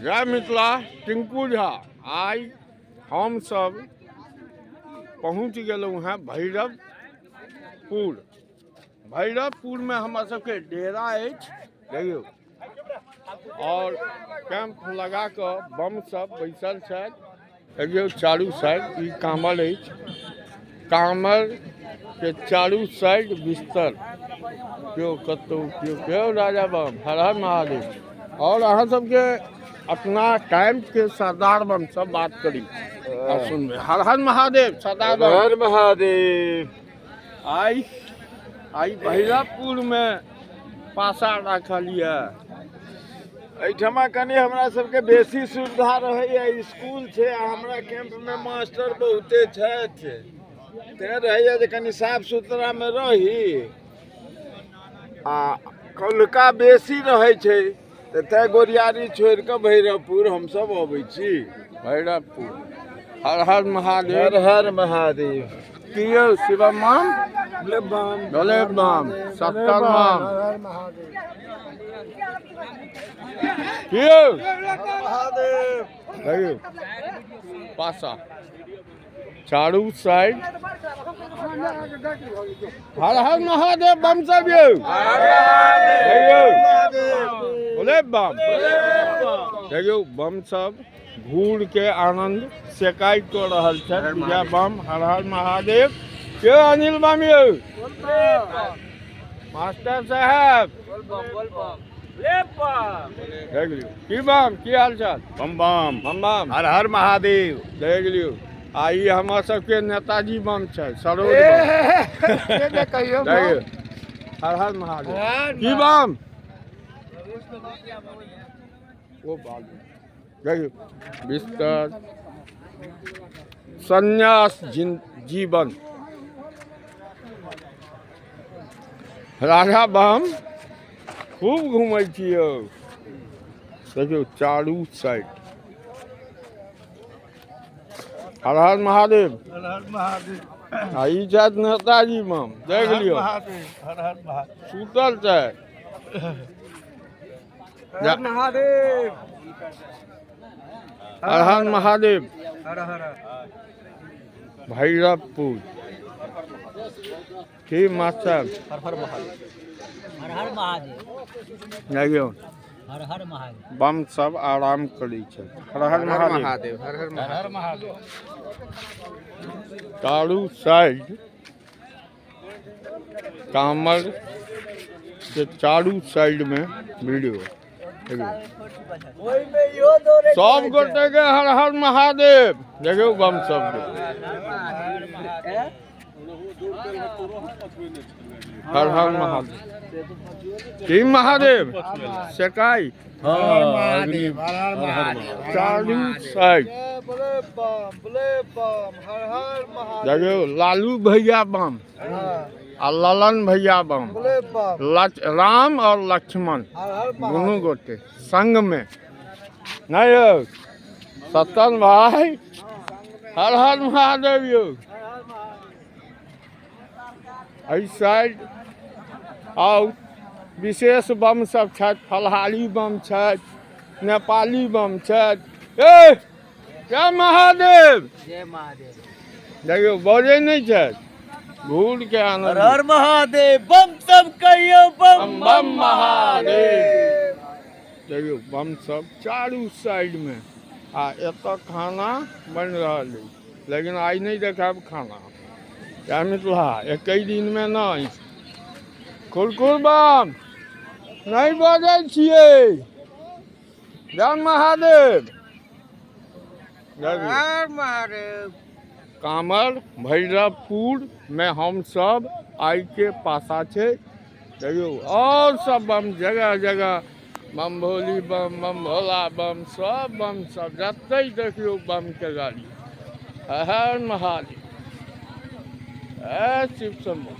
जय मिथिला। टिंकू झा आई हम सब पहुँच गए हैं भैरवपुर। भैरवपुर में हमारा सबके डेरा देखियो और कैंप लगा कर बम सब बैसल है। चारू साइड ई कामर कामर के चारू साइड बिस्तर क्यों कतो क्यों राजा बम हर हर महादेव। और अहाँ सबके अपना टाइम के सरदार बम सब बात करी सुन हर हर महादेव सरदार बम हर महादेव। आई भैरवपुर में पासा रखलिए। एहिठमा कनी हमरा सबके बेसी सुविधा रहे। स्कूल छे हमरा कैंप में मास्टर बहुते छथि ते रहे जे कनी साफ सुथरा में रही आ कौलका बेसी रहे छे ते गोरियारी छोड़ के भैरवपुर हम सब अबै छी। भैरवपुर हर हर महादेव हर हर महादेव। कियो शिवम माम भोले बम सत्तर माम कियो देखियो पासा चारू साइड हर हर महादेव बम सब बोले बम देखियो बम सब घूर के आनंद सेकाई कर रहल छै। जय बम हर हर महादेव। क्यों अनिल बम मास्टर साहब देख लियो की बम की हाल चाल बम बम बम बम हर हर महादेव। देख लियो आई हमार सबके नेताजी बम छै सरोज बम। देखियो हर हर महादेव की बम वो बात देखियो बिस्तर संन्यास जीवन राजा बम खूब घूमै छियो। देखियो चारू साइड हर हर महादेव हर हर महादेव। आई छथि नेताजी बम देख लियो हर हर महादेव। सुतल छै हर महादेव। हर हर महादेव हर हर भैरवपुर की मास्टर हर हर महादेव। हर हर महादेव। देखियो हर हर महादेव। बम सब आराम करै छै। हर हर महादेव हर हर हर हर महादेव। चारू साइड कामर के चारू साइड में वीडियो सब गोटे के हर हर महादेव। देखियो बम सब हर हर महादेव की महादेव सेकाई चारू साइड देखियो लालू भैया बम और ललन भैया बम राम और लक्ष्मण दोनों गोटे संग में नहीं यो सत्तन भाई हर हर महादेव यो। एहि साइड और विशेष बम सब छथि फलहारी बम छथि नेपाली बम छथि। जय महादेव जय महादेव। देखियो बजे नहीं छथि घूर के आनंद हर हर महादेव बम सब कहियो बम बम महादेव। देखियो बम सब चारू साइड में आ एत खाना बन रहा है लेकिन आई नहीं देखाब खाना। क्या मिथिला एक दिन में नहीं कुरकुर बम नहीं बजे छिए। जय महादेव हर महादेव। कामर भैरवपुर में हम सब आई के पासा छे। देखियो और सब बम जगह जगह बम भोली बम बम भोला बम सब जते देखियो बम के गाड़ी हर हर महादेव शिव शंभु।